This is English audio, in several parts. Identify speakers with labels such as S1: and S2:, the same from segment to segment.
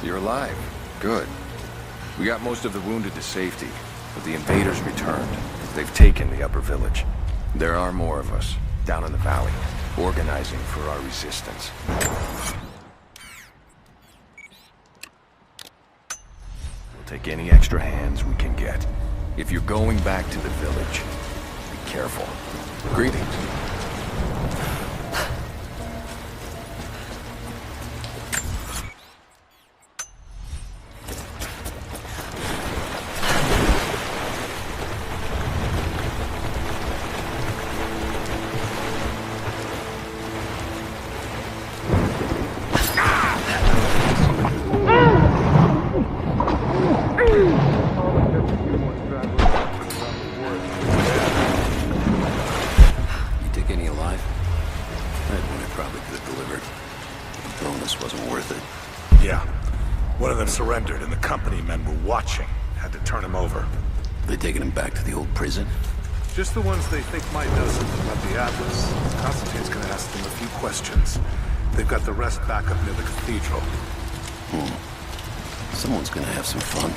S1: You're alive. Good. We got most of the wounded to safety, but the invaders returned. They've taken the upper village. There are more of us, down in the valley, organizing for our resistance. We'll take any extra hands we can get. If you're going back to the village, be careful. Greetings.
S2: Surrendered and the company men were watching. Had to turn him over.
S3: They taking him back to the old prison?
S2: Just the ones they think might know something about the Atlas. Constantine's gonna ask them a few questions. They've got the rest back up near the cathedral.
S3: Someone's gonna have some fun.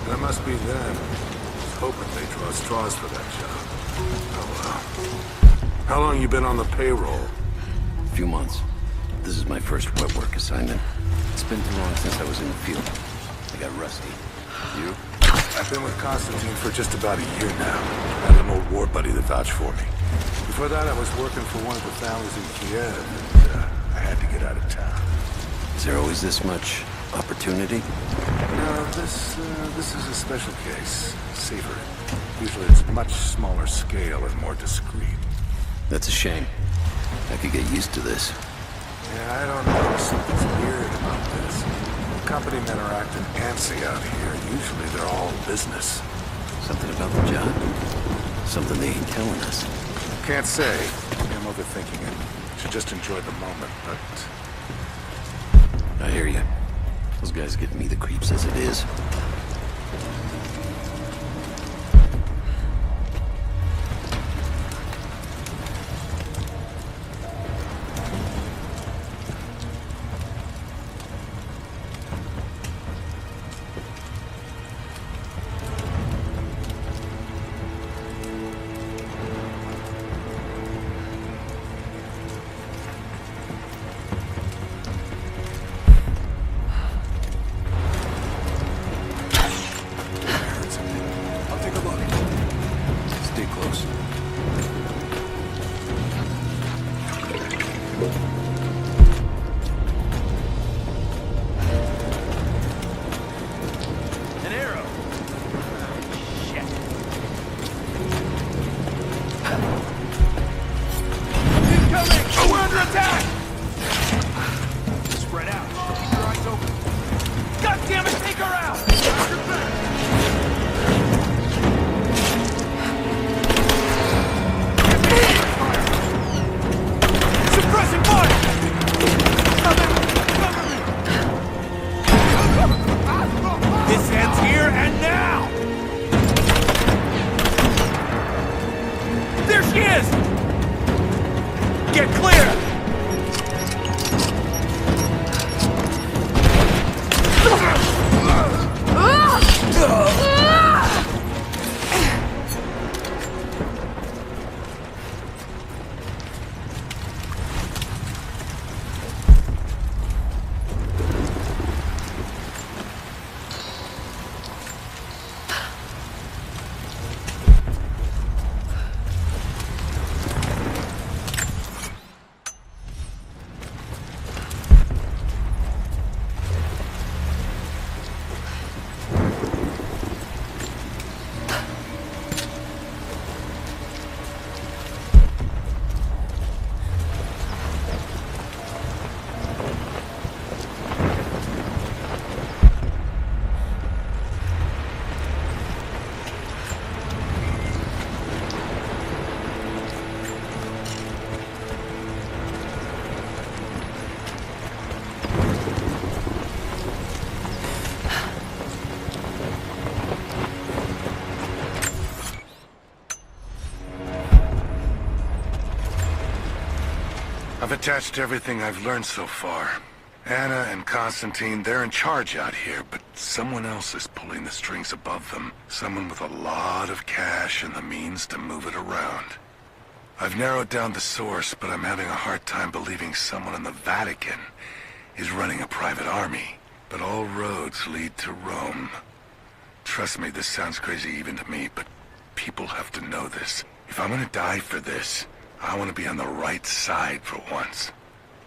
S2: That must be them. I was hoping they draw straws for that job. Oh well. How long you been on the payroll?
S3: A few months. This is my first wet work assignment. It's been too long since I was in the field. I got rusty. You?
S2: I've been with Constantine for just about a year now. I had an old war buddy that vouched for me. Before that, I was working for one of the families in Kiev, and I had to get out of town.
S3: Is there always this much opportunity?
S2: No, this is a special case. Safer. Usually it's much smaller scale and more discreet.
S3: That's a shame. I could get used to this.
S2: Yeah, I don't know. Something's weird about this. Company men are acting antsy out here. Usually they're all business.
S3: Something about the job? Something they ain't telling us.
S2: Can't say. I'm overthinking it. Should just enjoy the moment, but...
S3: I hear you. Those guys give me the creeps as it is.
S2: I've attached everything I've learned so far. Anna and Constantine, they're in charge out here, but someone else is pulling the strings above them. Someone with a lot of cash and the means to move it around. I've narrowed down the source, but I'm having a hard time believing someone in the Vatican is running a private army. But all roads lead to Rome. Trust me, this sounds crazy even to me, but people have to know this. If I'm gonna die for this, I want to be on the right side for once.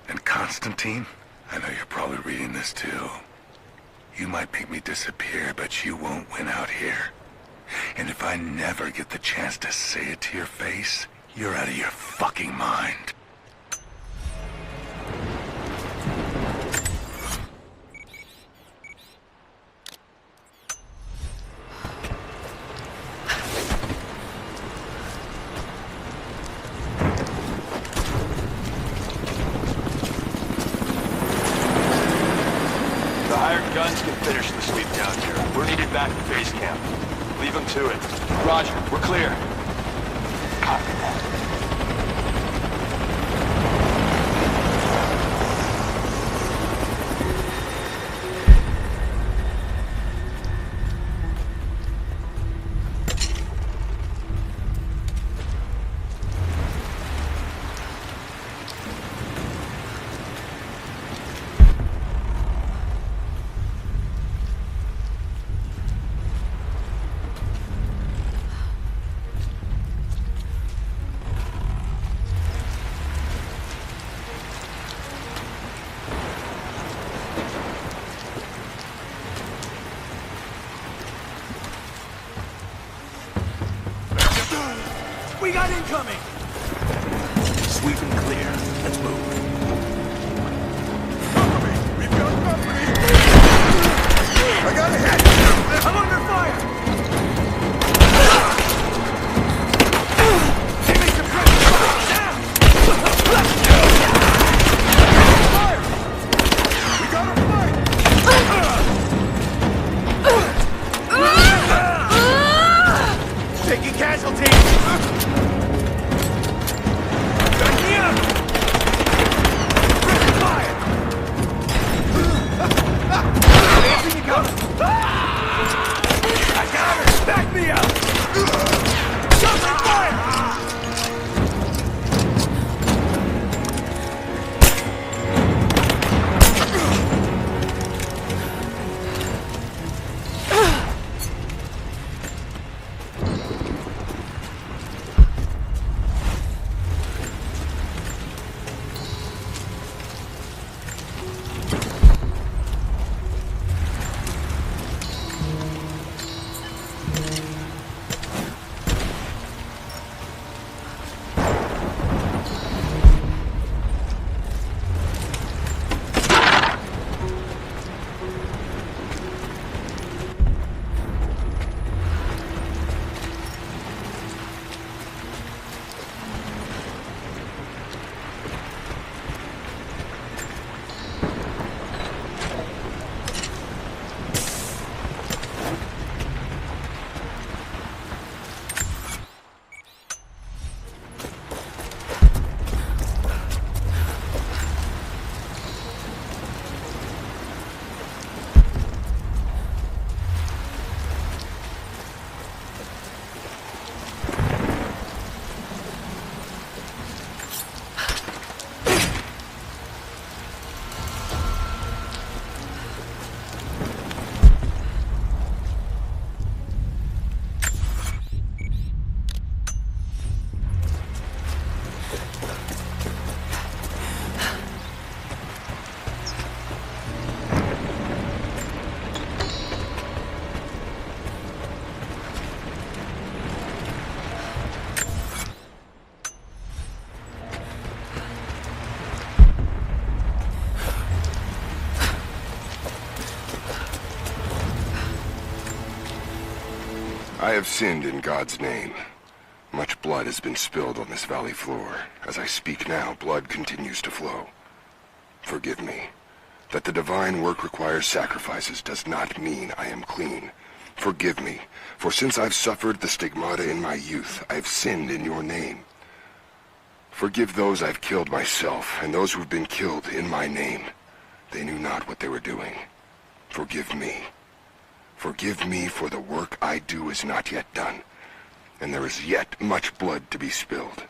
S2: And Constantine, I know you're probably reading this too. You might make me disappear, but you won't win out here. And if I never get the chance to say it to your face, you're out of your fucking mind.
S1: Guns can finish the sweep down here. We're needed back at base camp. Leave them to it. Roger, we're clear. Copy that.
S4: We got incoming!
S2: Sweep and clear. Let's move.
S4: Cover me! We've got company!
S2: I got a hit!
S4: I'm under fire! Give me some pressure! Fire! We gotta fight! Taking casualties!
S5: I have sinned in God's name. Much blood has been spilled on this valley floor. As I speak now, blood continues to flow. Forgive me. That the divine work requires sacrifices does not mean I am clean. Forgive me, for since I've suffered the stigmata in my youth, I've sinned in your name. Forgive those I've killed myself, and those who've been killed in my name. They knew not what they were doing. Forgive me. Forgive me, for the work I do is not yet done, and there is yet much blood to be spilled.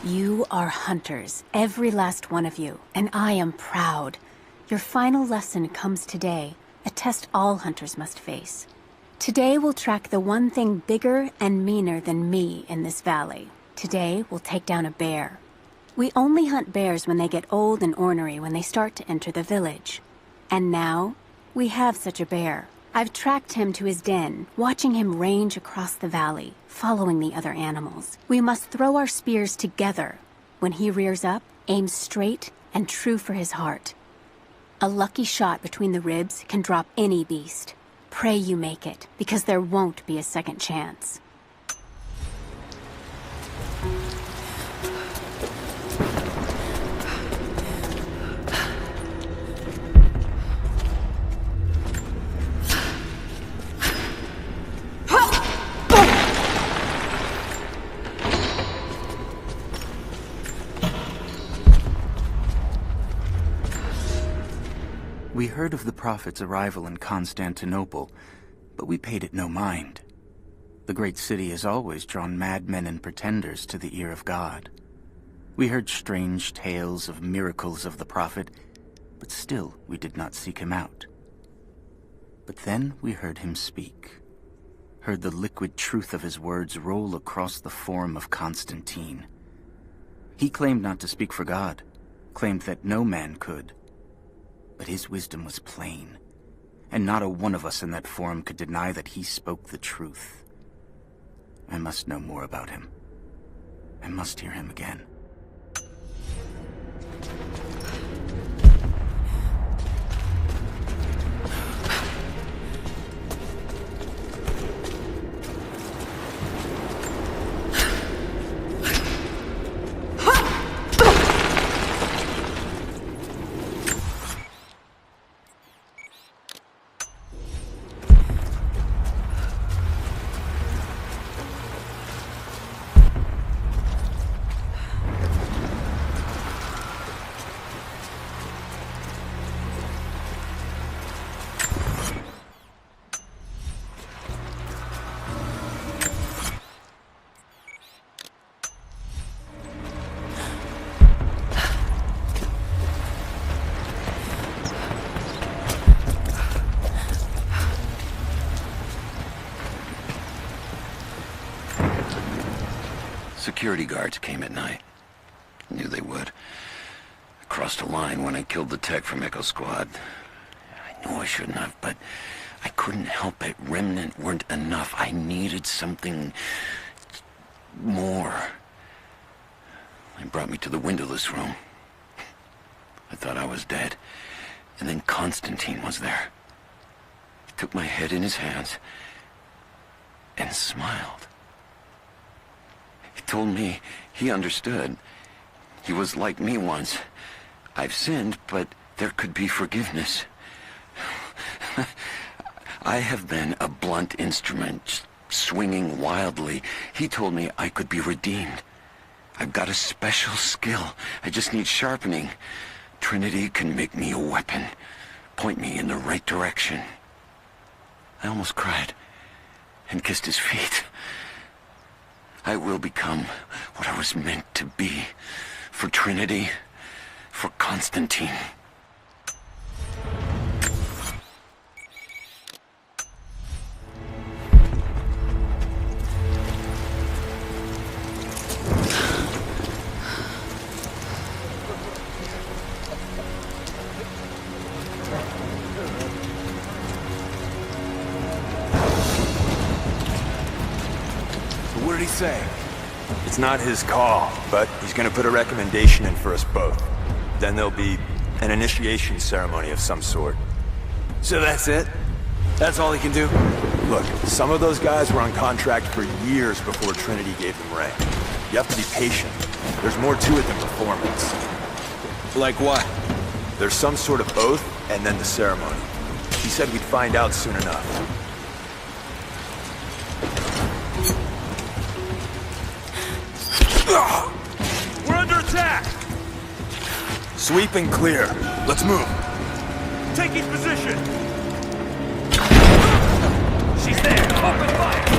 S6: You are hunters, every last one of you, and I am proud. Your final lesson comes today, a test all hunters must face. Today we'll track the one thing bigger and meaner than me in this valley. Today we'll take down a bear. We only hunt bears when they get old and ornery when they start to enter the village. And now, we have such a bear. I've tracked him to his den, watching him range across the valley, following the other animals. We must throw our spears together. When he rears up, aim straight and true for his heart. A lucky shot between the ribs can drop any beast. Pray you make it, because there won't be a second chance.
S7: We heard of the Prophet's arrival in Constantinople, but we paid it no mind. The great city has always drawn madmen and pretenders to the ear of God. We heard strange tales of miracles of the Prophet, but still we did not seek him out. But then we heard him speak, heard the liquid truth of his words roll across the forum of Constantine. He claimed not to speak for God, claimed that no man could. But his wisdom was plain, and not a one of us in that forum could deny that he spoke the truth. I must know more about him. I must hear him again.
S3: Security guards came at night. Knew they would. I crossed a line when I killed the tech from Echo Squad. I knew I shouldn't have, but I couldn't help it. Remnant weren't enough. I needed something more. They brought me to the windowless room. I thought I was dead. And then Constantine was there. He took my head in his hands and smiled. He told me he understood. He was like me once. I've sinned, but there could be forgiveness. I have been a blunt instrument, swinging wildly. He told me I could be redeemed. I've got a special skill. I just need sharpening. Trinity can make me a weapon, point me in the right direction. I almost cried and kissed his feet. I will become what I was meant to be. For Trinity, for Constantine.
S4: say?
S8: It's not his call, but he's gonna put a recommendation in for us both. Then there'll be an initiation ceremony of some sort.
S4: So that's it? That's all he can do?
S8: Look, some of those guys were on contract for years before Trinity gave them rank. You have to be patient. There's more to it than performance.
S4: Like what?
S8: There's some sort of oath, and then the ceremony. He said we'd find out soon enough.
S4: We're under attack!
S8: Sweep and clear. Let's move.
S4: Taking position! She's there! Open fire!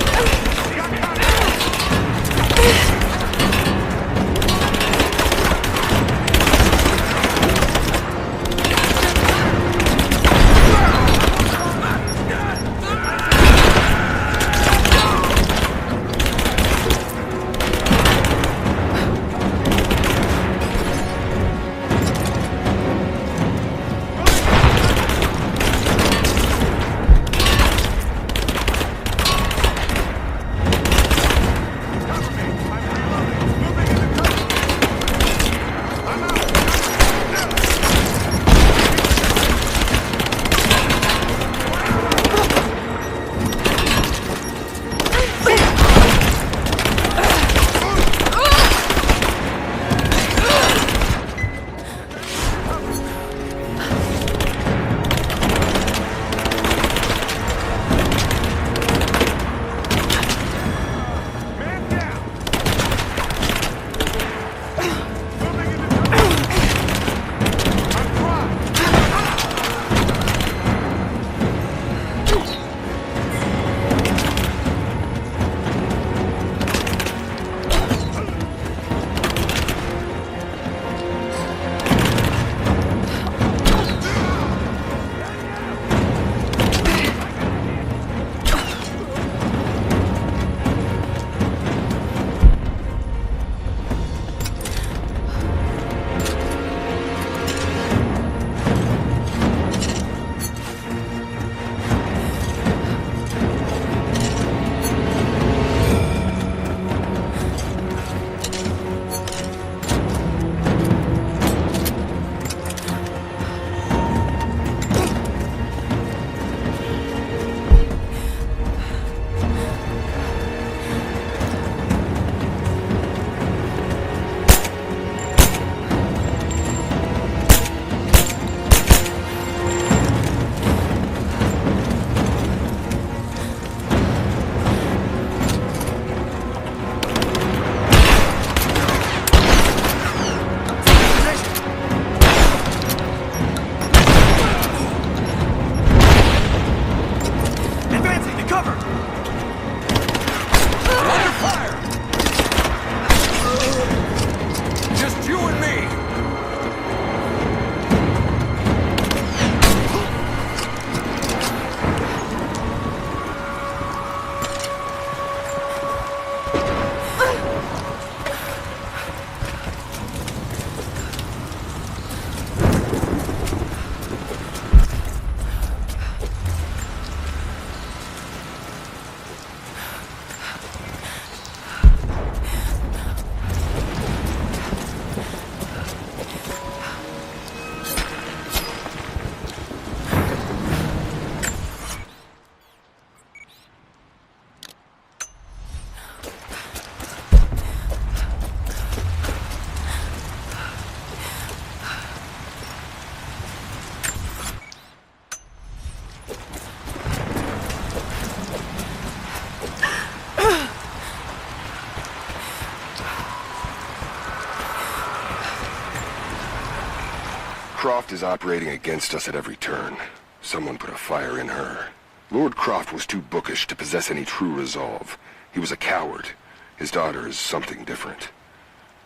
S5: Croft is operating against us at every turn. Someone put a fire in her. Lord Croft was too bookish to possess any true resolve. He was a coward. His daughter is something different.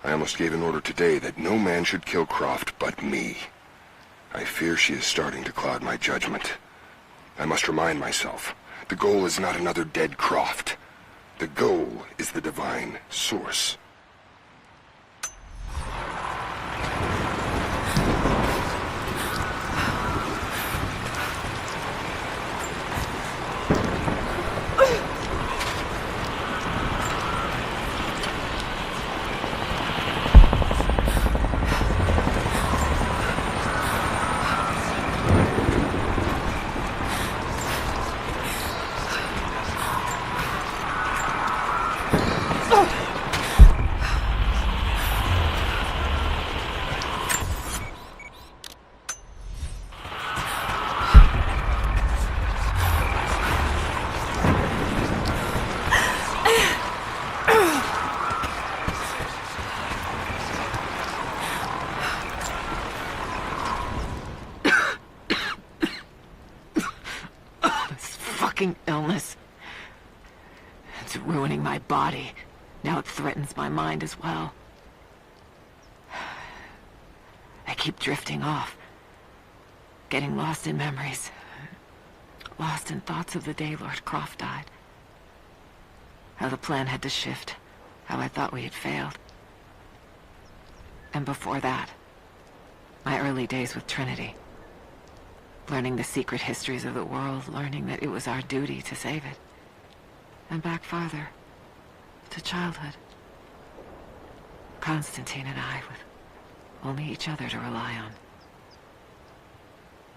S5: I almost gave an order today that no man should kill Croft but me. I fear she is starting to cloud my judgment. I must remind myself, the goal is not another dead Croft. The goal is the divine source.
S9: fucking illness. It's ruining my body. Now it threatens my mind as well. I keep drifting off. Getting lost in memories. Lost in thoughts of the day Lord Croft died. How the plan had to shift. How I thought we had failed. And before that, my early days with Trinity. Learning the secret histories of the world, learning that it was our duty to save it. And back farther, to childhood. Constantine and I, with only each other to rely on.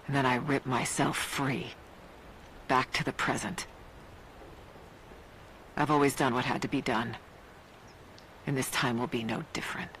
S9: And then I ripped myself free, back to the present. I've always done what had to be done, and this time will be no different.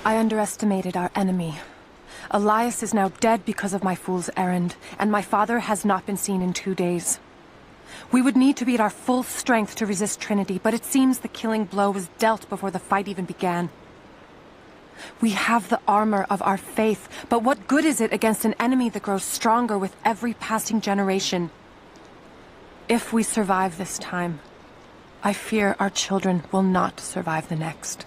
S10: I underestimated our enemy. Elias is now dead because of my fool's errand, and my father has not been seen in 2 days. We would need to be at our full strength to resist Trinity, but it seems the killing blow was dealt before the fight even began. We have the armor of our faith, but what good is it against an enemy that grows stronger with every passing generation? If we survive this time, I fear our children will not survive the next.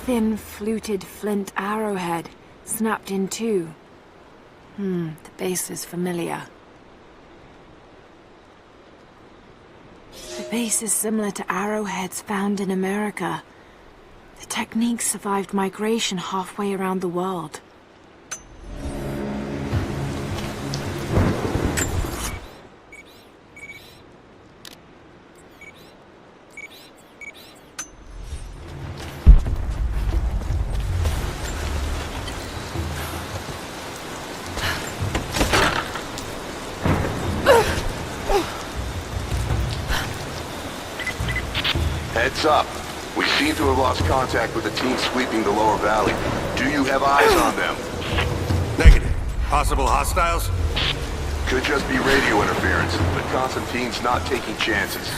S9: thin, fluted flint arrowhead, snapped in two. The base is familiar. The base is similar to arrowheads found in America. The technique survived migration halfway around the world.
S5: Heads up. We seem to have lost contact with the team sweeping the lower valley. Do you have eyes on them?
S2: Negative. Possible hostiles?
S5: Could just be radio interference, but Constantine's not taking chances.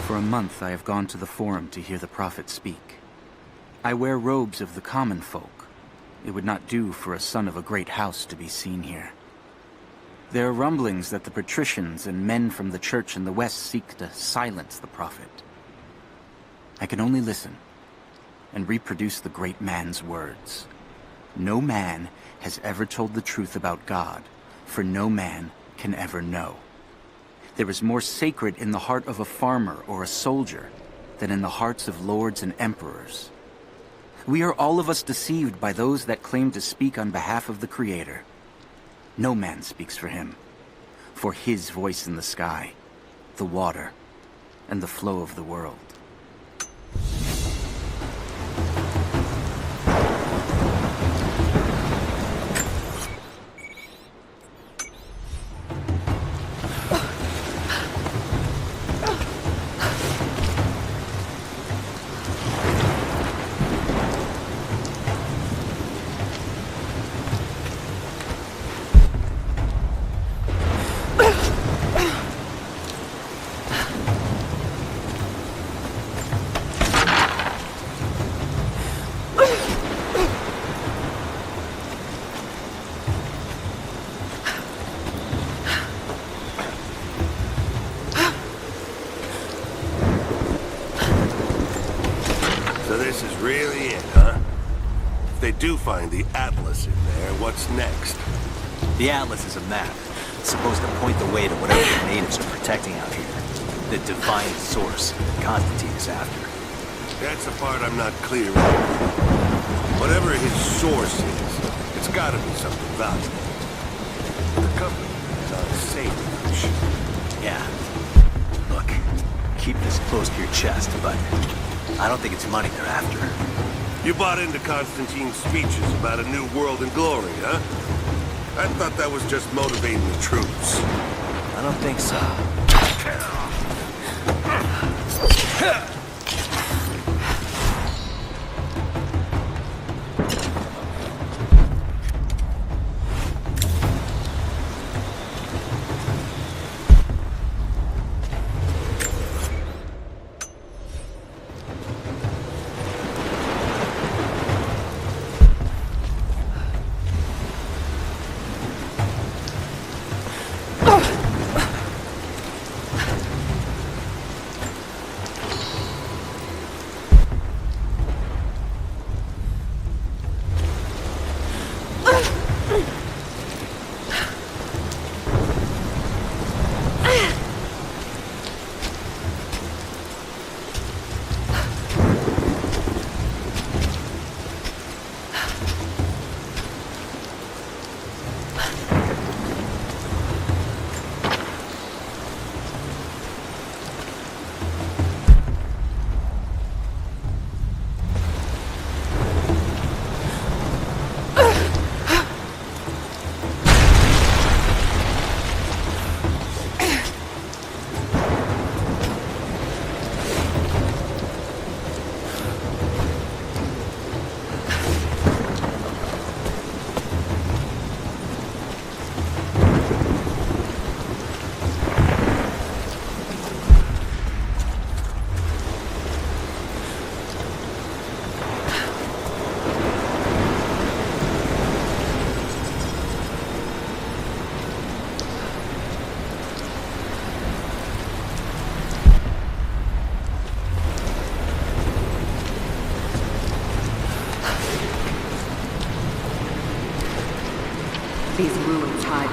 S7: For a month I have gone to the Forum to hear the Prophet speak. I wear robes of the common folk. It would not do for a son of a great house to be seen here. There are rumblings that the patricians and men from the church in the west seek to silence the Prophet. I can only listen and reproduce the great man's words. No man has ever told the truth about God, for no man can ever know. There is more sacred in the heart of a farmer or a soldier than in the hearts of lords and emperors. We are all of us deceived by those that claim to speak on behalf of the Creator. No man speaks for him, for his voice in the sky, the water, and the flow of the world.
S2: Do find the Atlas in there, what's next?
S8: The Atlas is a map. It's supposed to point the way to whatever the natives are protecting out here. The divine source Constantine is after.
S2: That's the part I'm not clear on. Whatever his source is, it's gotta be something valuable. The company is on sagebrush.
S8: Yeah. Look, keep this close to your chest, but I don't think it's money they're after.
S2: You bought into Constantine's speeches about a new world and glory, huh? I thought that was just motivating the troops.
S8: I don't think so.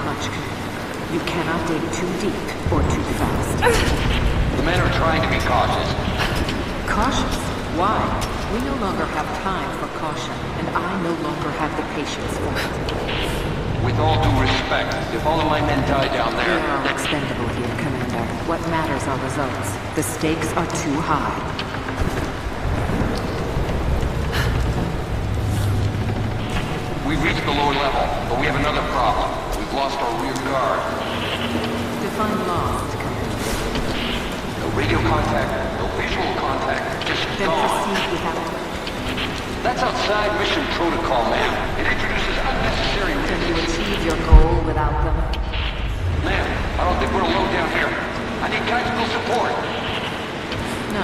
S9: hunch, Commander. You cannot dig too deep or too fast.
S3: The men are trying to be cautious.
S9: Cautious? Why? We no longer have time for caution, and I no longer have the patience for it.
S3: With all due respect, if all of my men die down
S9: We
S3: there...
S9: are expendable here, Commander. What matters are results. The stakes are too high.
S3: We've reached the lower level, but we have another problem. We've lost our rear guard.
S9: Define lost, Commander.
S3: No radio contact, no visual contact, just
S9: Then
S3: gone.
S9: proceed without it.
S3: That's outside mission protocol, ma'am. It introduces unnecessary
S9: Can you
S3: risks.
S9: achieve your goal without them?
S3: Ma'am, I don't think we're alone down here. I need tactical support.
S9: No,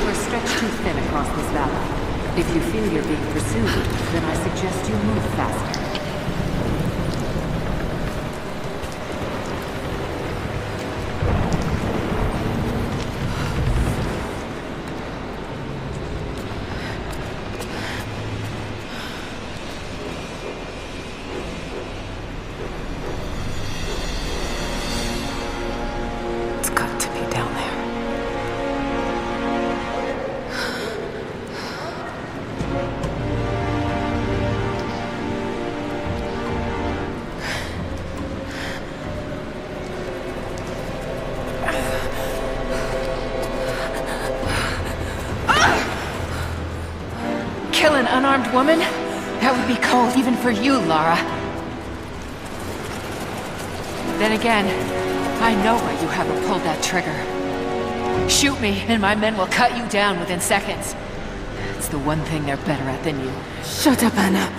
S9: we're stretched too thin across this valley. If you feel you're being pursued, then I suggest you move faster. It's got to be down there. Kill an unarmed woman? That would be cold even for you, Lara. Then again, I know why you haven't pulled that trigger. Shoot me, and my men will cut you down within seconds. It's the one thing they're better at than you.
S10: Shut up, Anna.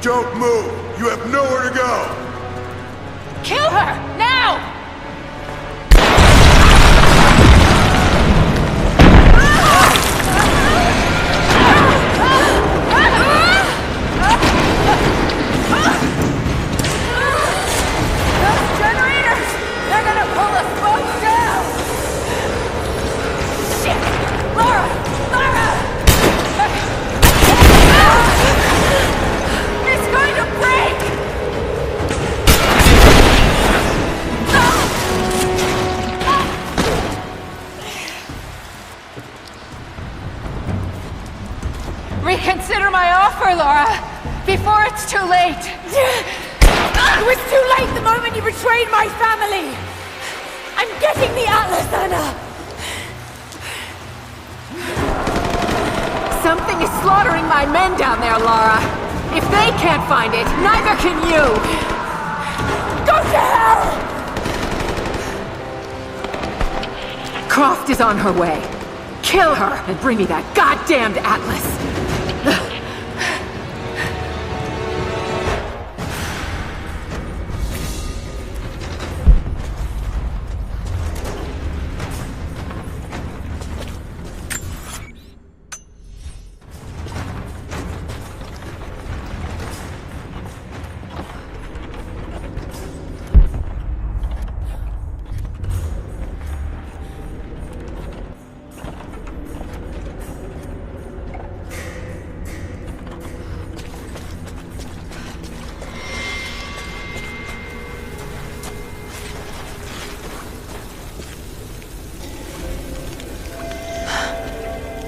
S2: Don't move! You have nowhere to go!
S9: Kill her! Now! Those generators! They're gonna pull us both down! Shit! Lara! Lara! It's going to break! Reconsider my offer, Lara, before it's too late.
S10: It was too late the moment you betrayed my family! I'm getting the Atlas, Anna!
S9: Something is slaughtering my men down there, Lara. If they can't find it, neither can you.
S10: Go to hell!
S9: Croft is on her way. Kill her and bring me that goddamned Atlas.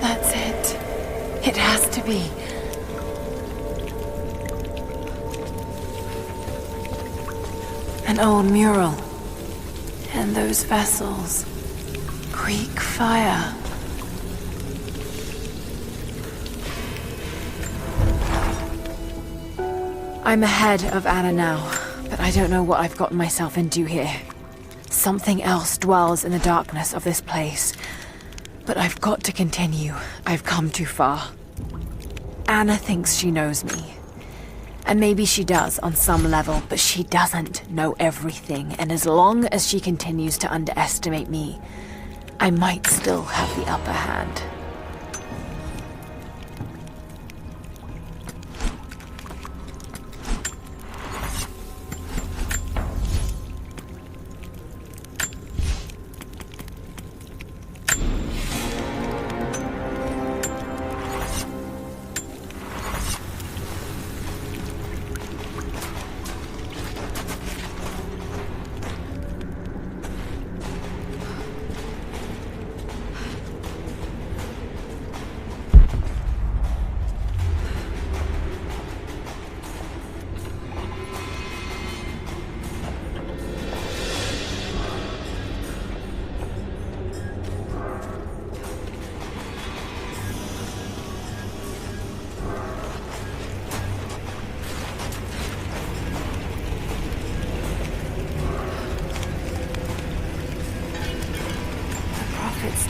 S10: That's it. It has to be. An old mural. And those vessels. Greek fire. I'm ahead of Anna now, but I don't know what I've gotten myself into here. Something else dwells in the darkness of this place. But I've got to continue. I've come too far. Anna thinks she knows me. And maybe she does on some level, but she doesn't know everything. And as long as she continues to underestimate me, I might still have the upper hand.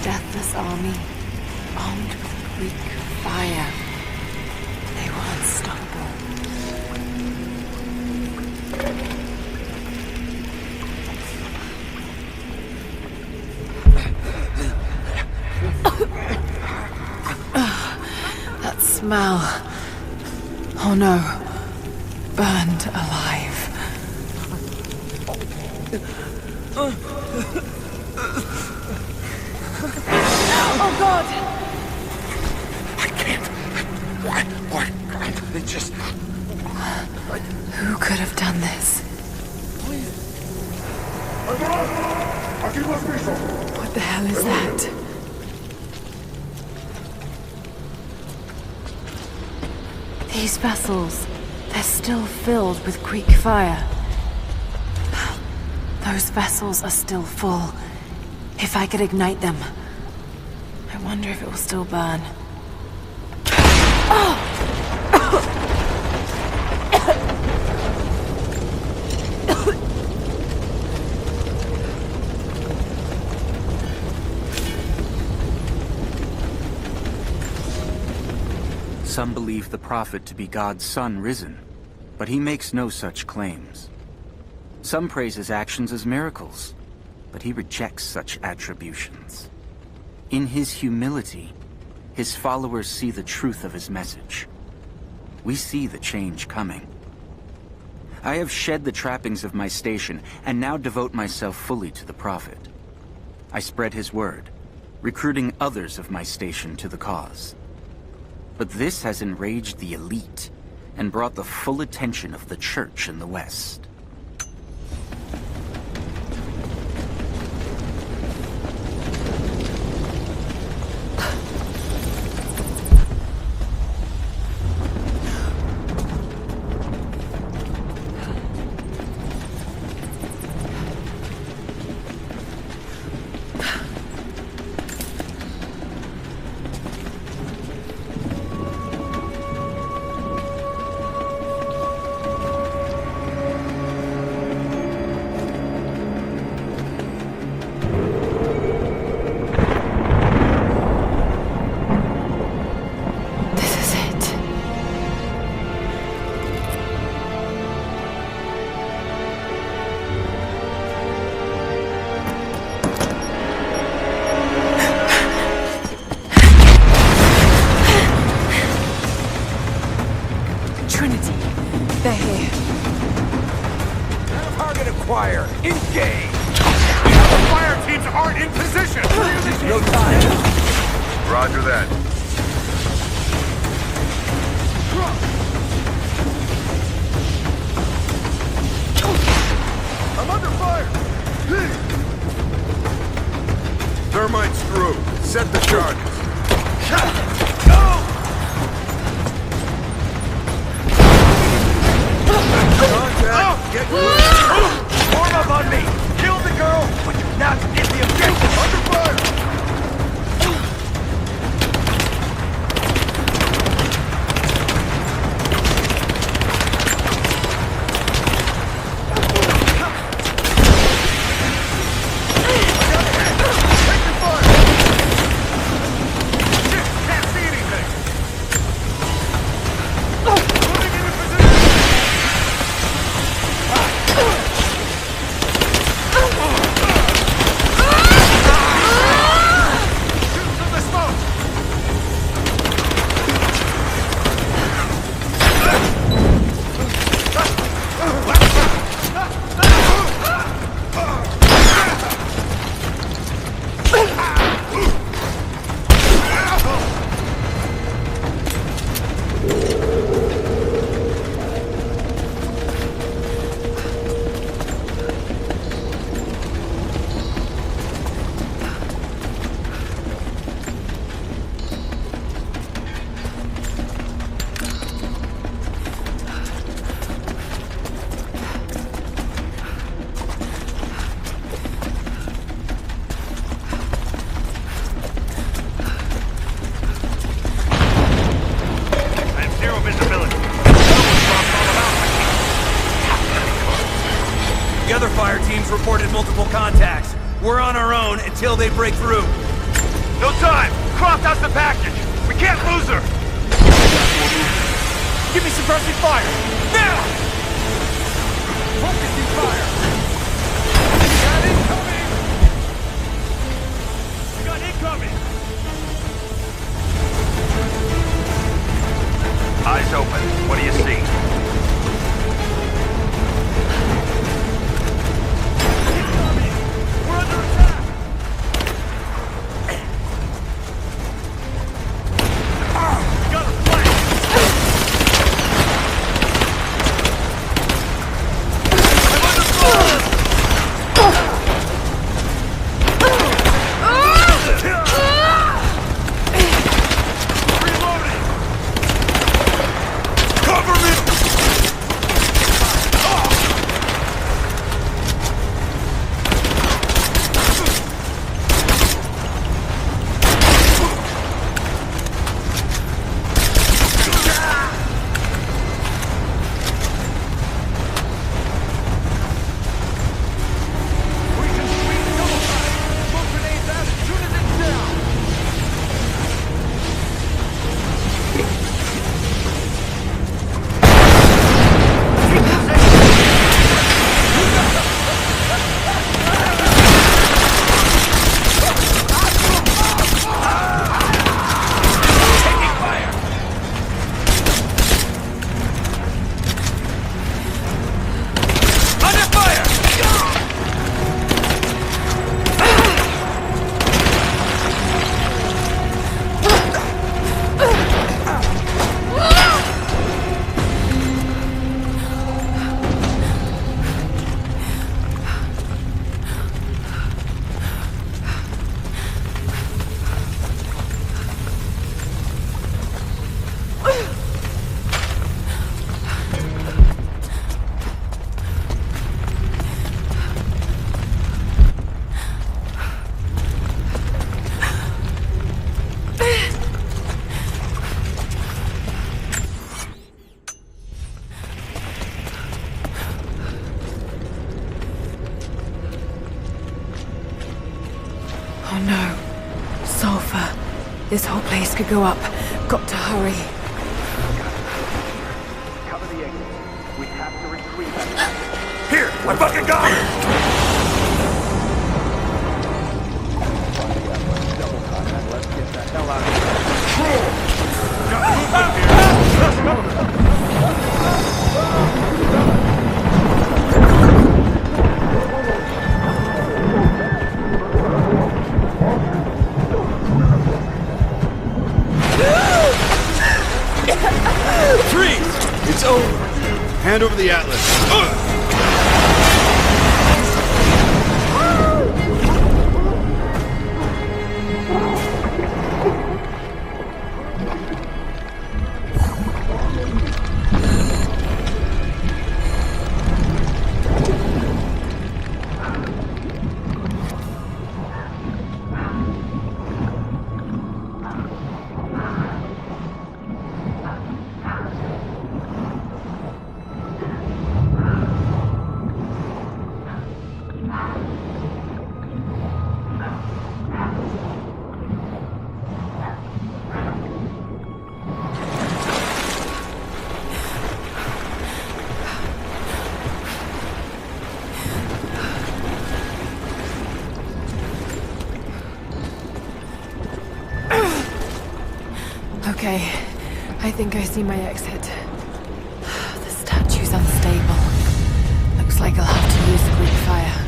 S9: deathless army, armed with Greek fire. They were unstoppable. That smell. Oh no. Burned alive. Oh God!
S3: I can't. Why can't they just...
S9: Who could have done this? What the hell is that? These vessels, they're still filled with Greek fire. Those vessels are still full. If I could ignite them, I wonder if it will still burn.
S7: Some believe the prophet to be God's son risen, but he makes no such claims. Some praise his actions as miracles, but he rejects such attributions. In his humility, his followers see the truth of his message. We see the change coming. I have shed the trappings of my station and now devote myself fully to the prophet. I spread his word, recruiting others of my station to the cause. But this has enraged the elite and brought the full attention of the church in the West.
S9: Trinity, they're here.
S4: Target acquired. Engage! The fire teams aren't in position! No time.
S5: Roger that.
S4: I'm under fire!
S5: Thermite's through. Set the charges.
S4: Go!
S5: Contact! Get
S4: Form up on me! Kill the girl, but do not get the objective! Under fire! The other fire teams reported multiple contacts. We're on our own until they break through. No time! Croft has the package! We can't lose her! Give me suppressing fire! Now! Focusing fire! Got incoming! We got incoming! Eyes open. What do you see? Incoming! We're under attack! Got a flank! I'm under fire! Reloading! Cover me! We can sweep double time! Smoke grenades out as soon as it's down! Taking fire! Under fire!
S10: Oh no. Sulfur. This whole place could go up. Got to hurry.
S4: Cover the exit. We have to retrieve that package. Here! I fucking got it! Let's get the hell out of here. Got movement here!
S8: Freeze! It's over. Hand over the atlas.
S10: Okay, I think I see my exit. The statue's unstable. Looks like I'll have to use the Greek fire.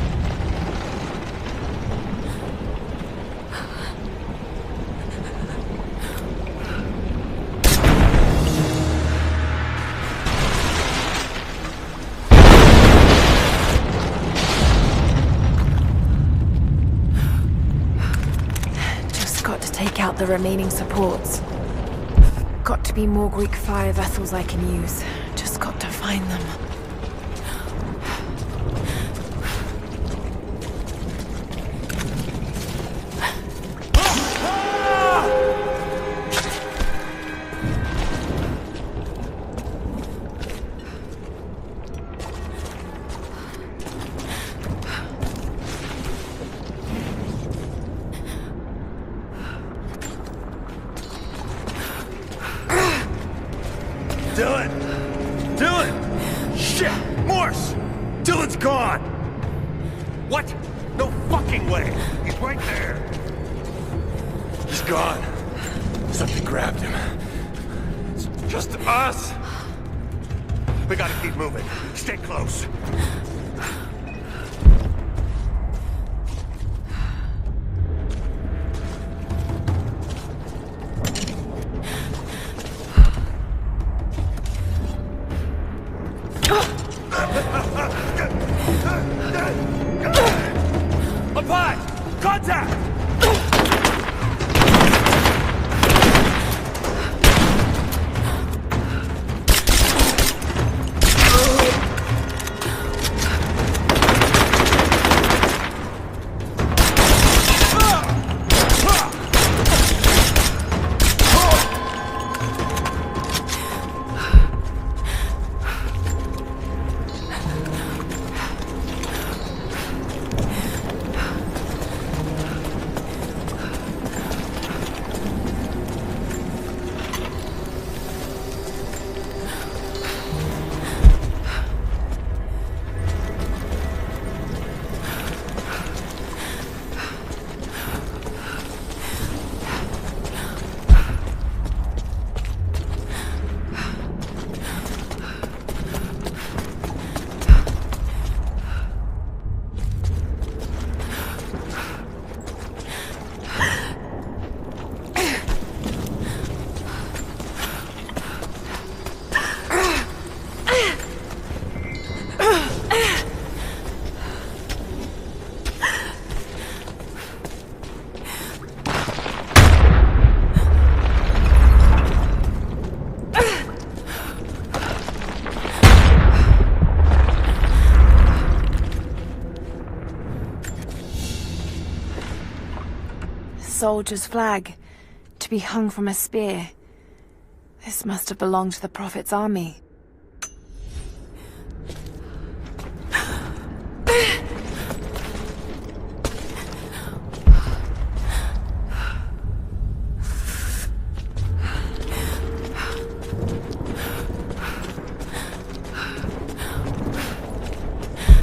S10: Just got to take out the remaining supports. Got to be more Greek fire vessels I can use. Just got to find them.
S4: Dylan! Dylan! Shit! Morse! Dylan's gone! What? No fucking way! He's right there! He's gone. Something grabbed him. It's just us! We gotta keep moving. Stay close. Up high! Contact!
S10: Soldier's flag, to be hung from a spear. This must have belonged to the Prophet's army.